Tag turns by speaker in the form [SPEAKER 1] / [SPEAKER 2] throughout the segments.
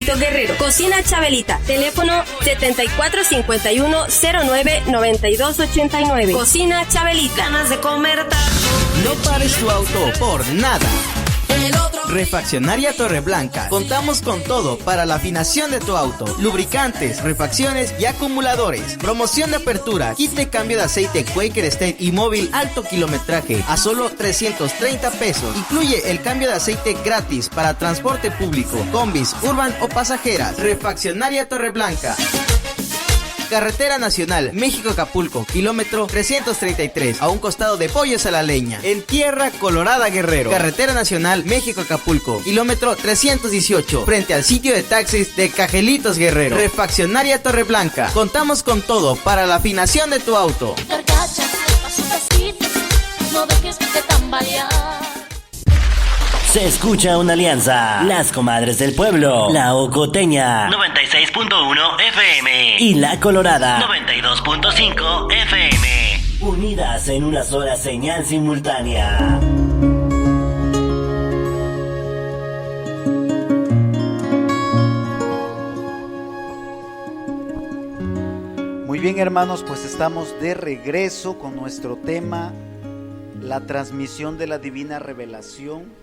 [SPEAKER 1] Chabelito Guerrero. Cocina Chabelita. Teléfono 7459099289. Cocina Chabelita.
[SPEAKER 2] Ganas de comer tacos.
[SPEAKER 3] No pares tu auto por nada. Refaccionaria Torreblanca. Contamos con todo para la afinación de tu auto: lubricantes, refacciones y acumuladores. Promoción de apertura: kit de cambio de aceite Quaker State y móvil alto kilometraje a solo 330 pesos. Incluye el cambio de aceite gratis para transporte público, combis, urban o pasajeras. Refaccionaria Torreblanca. Carretera Nacional México-Acapulco, kilómetro 333, a un costado de Pollos a la Leña, en Tierra Colorada, Guerrero. Carretera Nacional México-Acapulco, kilómetro 318, frente al sitio de taxis de Cajelitos, Guerrero. Refaccionaria Torreblanca. Contamos con todo para la afinación de tu auto.
[SPEAKER 4] Se escucha una alianza. Las comadres del pueblo. La Ocoteña 96.1 FM y La Colorada 92.5 FM. Unidas en una sola señal simultánea.
[SPEAKER 5] Muy bien, hermanos, pues estamos de regreso con nuestro tema, la transmisión de la divina revelación.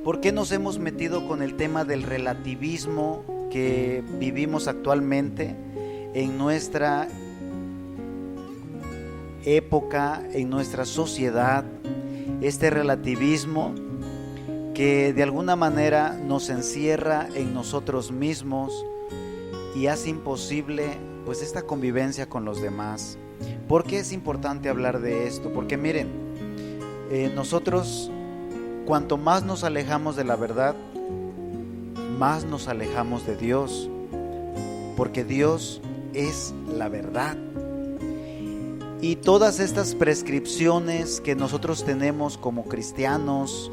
[SPEAKER 5] ¿Por qué nos hemos metido con el tema del relativismo que vivimos actualmente en nuestra época, en nuestra sociedad? Este relativismo que de alguna manera nos encierra en nosotros mismos y hace imposible pues esta convivencia con los demás. ¿Por qué es importante hablar de esto? Porque miren, nosotros, cuanto más nos alejamos de la verdad, más nos alejamos de Dios, porque Dios es la verdad. Y todas estas prescripciones que nosotros tenemos como cristianos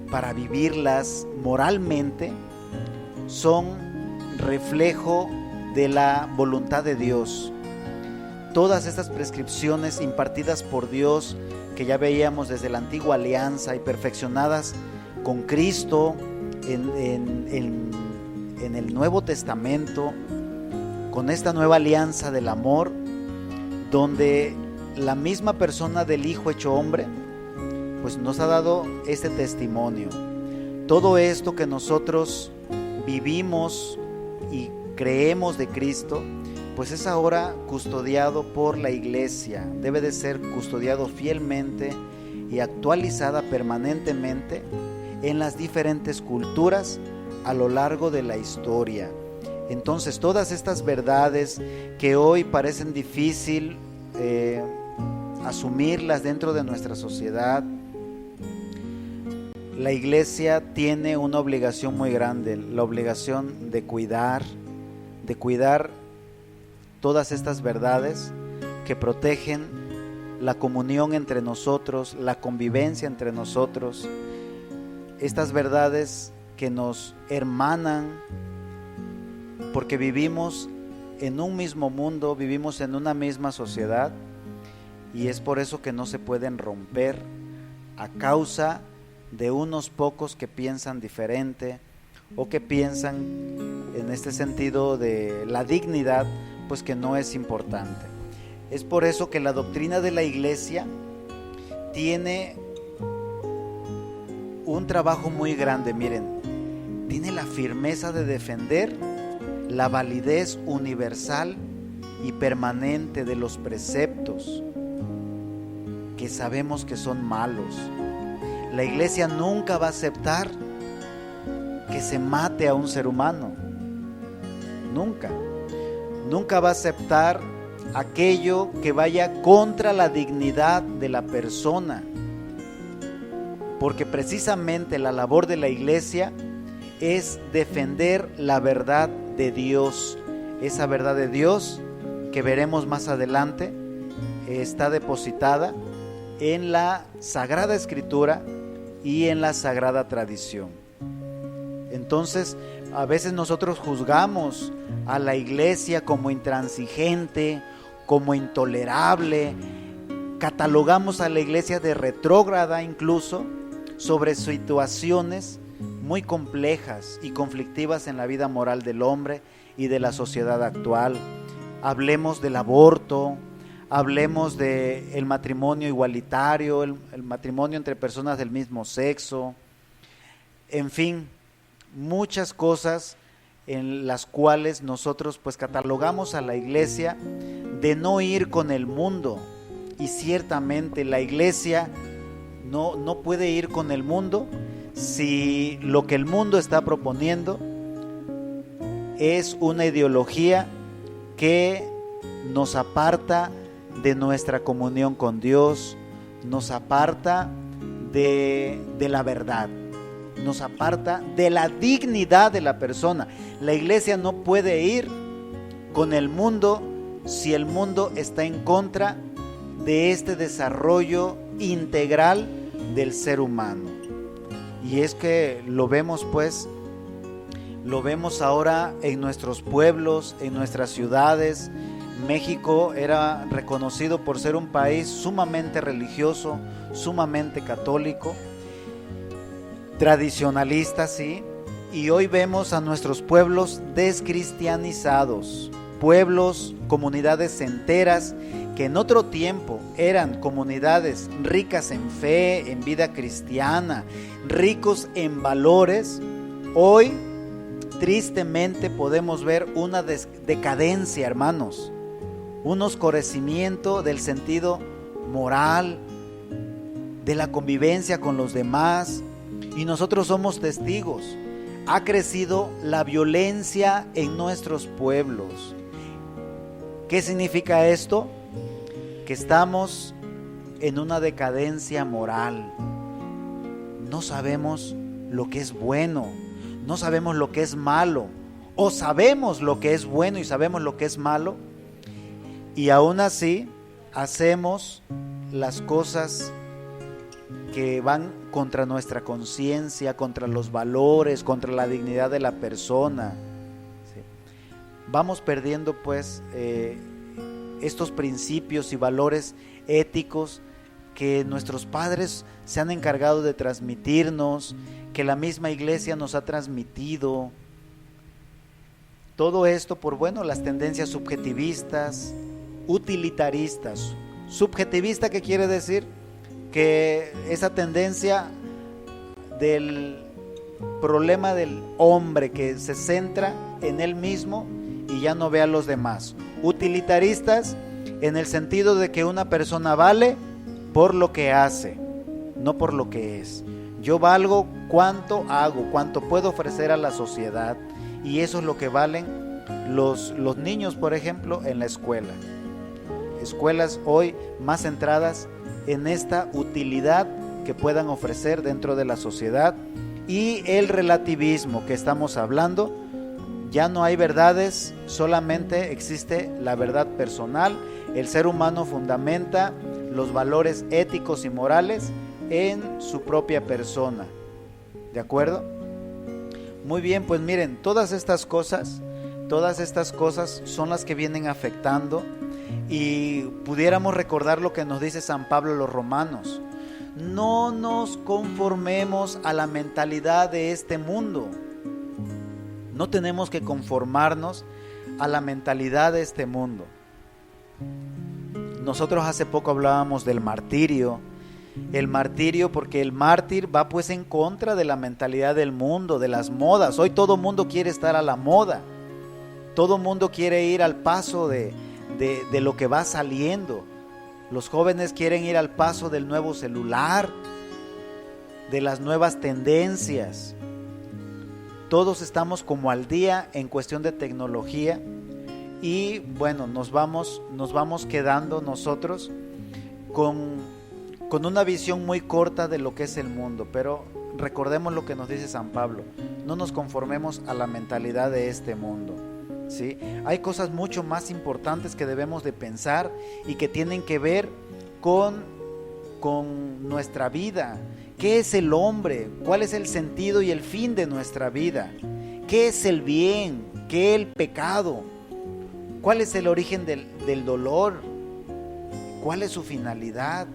[SPEAKER 5] para vivirlas moralmente son reflejo de la voluntad de Dios. Todas estas prescripciones impartidas por Dios, que ya veíamos desde la antigua alianza y perfeccionadas con Cristo en el Nuevo Testamento, con esta nueva alianza del amor, donde la misma persona del Hijo hecho hombre pues nos ha dado este testimonio. Todo esto que nosotros vivimos y creemos de Cristo, pues es ahora custodiado por la iglesia. Debe de ser custodiado fielmente y actualizada permanentemente en las diferentes culturas a lo largo de la historia. Entonces, todas estas verdades que hoy parecen difícil asumirlas dentro de nuestra sociedad, la iglesia tiene una obligación muy grande, la obligación de cuidar todas estas verdades que protegen la comunión entre nosotros, la convivencia entre nosotros, estas verdades que nos hermanan, porque vivimos en un mismo mundo, vivimos en una misma sociedad, y es por eso que no se pueden romper a causa de unos pocos que piensan diferente o que piensan en este sentido de la dignidad, pues que no es importante. Es por eso que la doctrina de la iglesia tiene un trabajo muy grande. Miren, tiene la firmeza de defender la validez universal y permanente de los preceptos que sabemos que son malos. La iglesia nunca va a aceptar que se mate a un ser humano. Nunca va a aceptar aquello que vaya contra la dignidad de la persona, porque precisamente la labor de la iglesia es defender la verdad de Dios. Esa verdad de Dios que veremos más adelante está depositada en la Sagrada Escritura y en la Sagrada Tradición. Entonces, a veces nosotros juzgamos a la iglesia como intransigente, como intolerable, catalogamos a la iglesia de retrógrada incluso sobre situaciones muy complejas y conflictivas en la vida moral del hombre y de la sociedad actual. Hablemos del aborto, hablemos del matrimonio igualitario, el matrimonio entre personas del mismo sexo, en fin, muchas cosas en las cuales nosotros pues catalogamos a la iglesia de no ir con el mundo, y ciertamente la iglesia no puede ir con el mundo si lo que el mundo está proponiendo es una ideología que nos aparta de nuestra comunión con Dios, nos aparta de la verdad, nos aparta de la dignidad de la persona. La iglesia no puede ir con el mundo si el mundo está en contra de este desarrollo integral del ser humano. Y es que lo vemos ahora en nuestros pueblos, en nuestras ciudades. México era reconocido por ser un país sumamente religioso, sumamente católico, tradicionalista, sí, y hoy vemos a nuestros pueblos descristianizados, pueblos, comunidades enteras que en otro tiempo eran comunidades ricas en fe, en vida cristiana, ricos en valores. Hoy tristemente podemos ver una decadencia, hermanos, un oscurecimiento del sentido moral, de la convivencia con los demás, y nosotros somos testigos. Ha crecido la violencia en nuestros pueblos. ¿Qué significa esto? Que estamos en una decadencia moral. No sabemos lo que es bueno, no sabemos lo que es malo, o sabemos lo que es bueno y sabemos lo que es malo, y aún así hacemos las cosas que van contra nuestra conciencia, contra los valores, contra la dignidad de la persona. Sí. Vamos perdiendo pues estos principios y valores éticos que nuestros padres se han encargado de transmitirnos, que la misma iglesia nos ha transmitido. Todo esto por, las tendencias subjetivistas, utilitaristas. Subjetivista, ¿qué quiere decir? Que esa tendencia del problema del hombre que se centra en él mismo y ya no ve a los demás. Utilitaristas en el sentido de que una persona vale por lo que hace, no por lo que es. Yo valgo cuánto hago, cuánto puedo ofrecer a la sociedad, y eso es lo que valen los niños, por ejemplo, en la escuela. Escuelas hoy más centradas en esta utilidad que puedan ofrecer dentro de la sociedad, y el relativismo que estamos hablando. Ya no hay verdades, solamente existe la verdad personal. El ser humano fundamenta los valores éticos y morales en su propia persona. ¿De acuerdo? Muy bien, pues miren, todas estas cosas son las que vienen afectando, y pudiéramos recordar lo que nos dice San Pablo a los romanos: no nos conformemos a la mentalidad de este mundo. No tenemos que conformarnos a la mentalidad de este mundo. Nosotros hace poco hablábamos del martirio. El martirio, porque el mártir va pues en contra de la mentalidad del mundo, de las modas. Hoy todo mundo quiere estar a la moda. Todo mundo quiere ir al paso de lo que va saliendo. Los jóvenes quieren ir al paso del nuevo celular, de las nuevas tendencias. Todos estamos como al día en cuestión de tecnología, y nos vamos quedando nosotros con una visión muy corta de lo que es el mundo. Pero recordemos lo que nos dice San Pablo: no nos conformemos a la mentalidad de este mundo, ¿sí? Hay cosas mucho más importantes que debemos de pensar y que tienen que ver con nuestra vida. ¿Qué es el hombre? ¿Cuál es el sentido y el fin de nuestra vida? ¿Qué es el bien? ¿Qué es el pecado? ¿Cuál es el origen del dolor? ¿Cuál es su finalidad?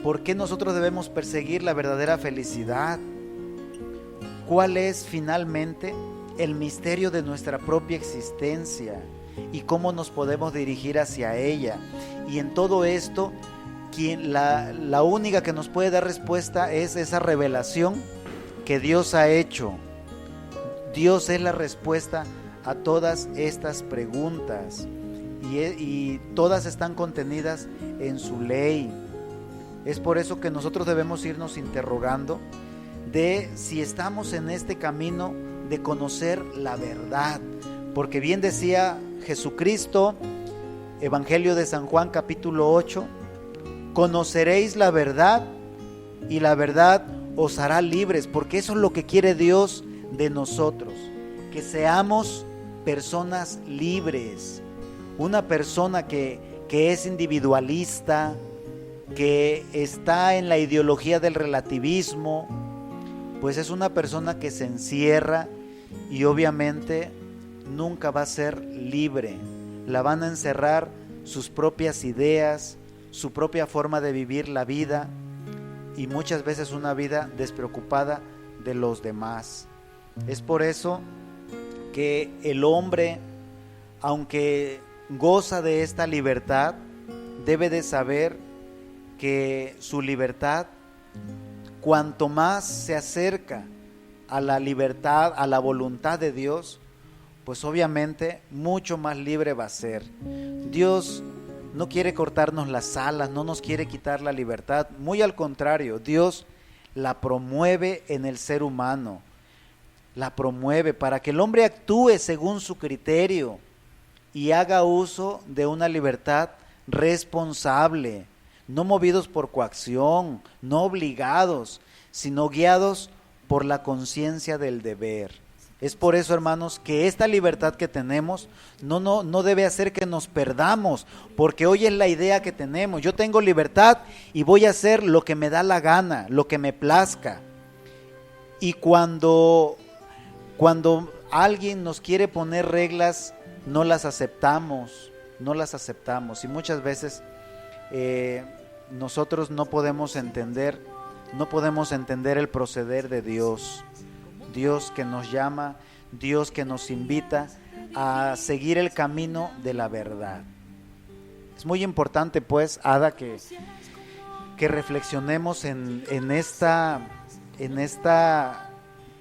[SPEAKER 5] ¿Por qué nosotros debemos perseguir la verdadera felicidad? cuál es finalmente el misterio de nuestra propia existencia y cómo nos podemos dirigir hacia ella. Y en todo esto, la única que nos puede dar respuesta es esa revelación que Dios ha hecho. Dios es la respuesta a todas estas preguntas y todas están contenidas en su ley. Es por eso que nosotros debemos irnos interrogando de si estamos en este camino de conocer la verdad, porque bien decía Jesucristo, Evangelio de San Juan capítulo 8, conoceréis la verdad y la verdad os hará libres, porque eso es lo que quiere Dios de nosotros, que seamos personas libres. Una persona que es individualista, que está en la ideología del relativismo, pues es una persona que se encierra y obviamente nunca va a ser libre. La van a encerrar sus propias ideas, su propia forma de vivir la vida y muchas veces una vida despreocupada de los demás. Es por eso que el hombre, aunque goza de esta libertad, debe de saber que su libertad, cuanto más se acerca a la libertad, a la voluntad de Dios, pues obviamente mucho más libre va a ser. Dios no quiere cortarnos las alas, no nos quiere quitar la libertad, muy al contrario, Dios la promueve en el ser humano, la promueve para que el hombre actúe según su criterio y haga uso de una libertad responsable, no movidos por coacción, no obligados, sino guiados por la conciencia del deber. Es por eso, hermanos, que esta libertad que tenemos no debe hacer que nos perdamos, porque hoy es la idea que tenemos. Yo tengo libertad y voy a hacer lo que me da la gana, lo que me plazca. Y cuando alguien nos quiere poner reglas, no las aceptamos. Y muchas veces nosotros no podemos entender el proceder de Dios. Dios que nos llama, Dios que nos invita a seguir el camino de la verdad. Es muy importante, pues, Ada, que reflexionemos en esta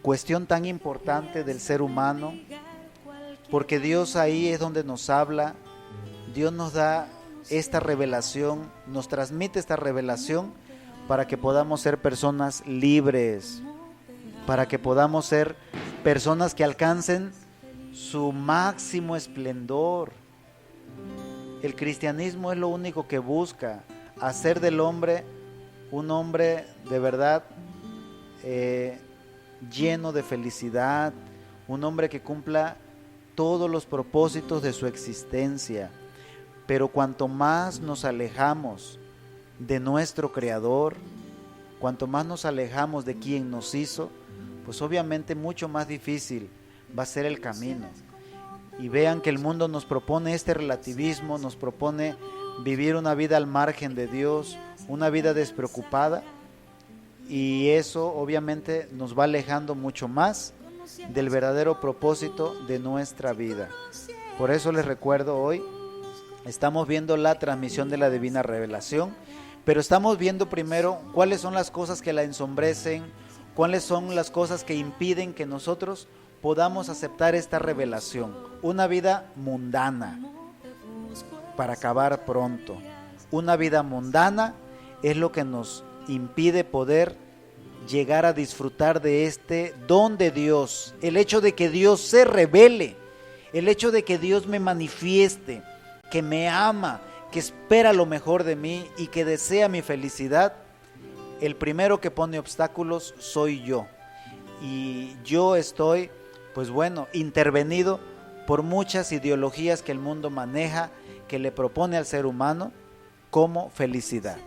[SPEAKER 5] cuestión tan importante del ser humano, porque Dios ahí es donde nos habla, Dios nos da esta revelación, nos transmite esta revelación para que podamos ser personas libres, para que podamos ser personas que alcancen su máximo esplendor. El cristianismo es lo único que busca, hacer del hombre un hombre de verdad lleno de felicidad, un hombre que cumpla todos los propósitos de su existencia. Pero cuanto más nos alejamos de nuestro Creador, cuanto más nos alejamos de quien nos hizo, pues obviamente mucho más difícil va a ser el camino. Y vean que el mundo nos propone este relativismo, nos propone vivir una vida al margen de Dios, una vida despreocupada, y eso obviamente nos va alejando mucho más del verdadero propósito de nuestra vida. Por eso les recuerdo, hoy estamos viendo la transmisión de la Divina Revelación, pero estamos viendo primero cuáles son las cosas que la ensombrecen, cuáles son las cosas que impiden que nosotros podamos aceptar esta revelación. Una vida mundana, para acabar pronto. Una vida mundana es lo que nos impide poder llegar a disfrutar de este don de Dios. El hecho de que Dios se revele, el hecho de que Dios me manifieste, que me ama, que espera lo mejor de mí y que desea mi felicidad. El primero que pone obstáculos soy yo, y yo estoy, pues bueno, intervenido por muchas ideologías que el mundo maneja, que le propone al ser humano como felicidad.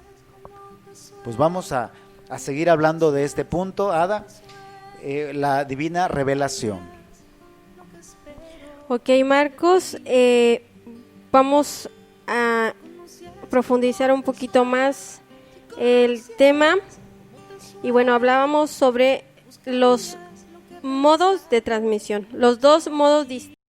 [SPEAKER 5] Pues vamos a seguir hablando de este punto, Ada, la Divina Revelación.
[SPEAKER 2] Ok, Marcos, vamos a profundizar un poquito más el tema. Y bueno, hablábamos sobre los modos de transmisión, los dos modos distintos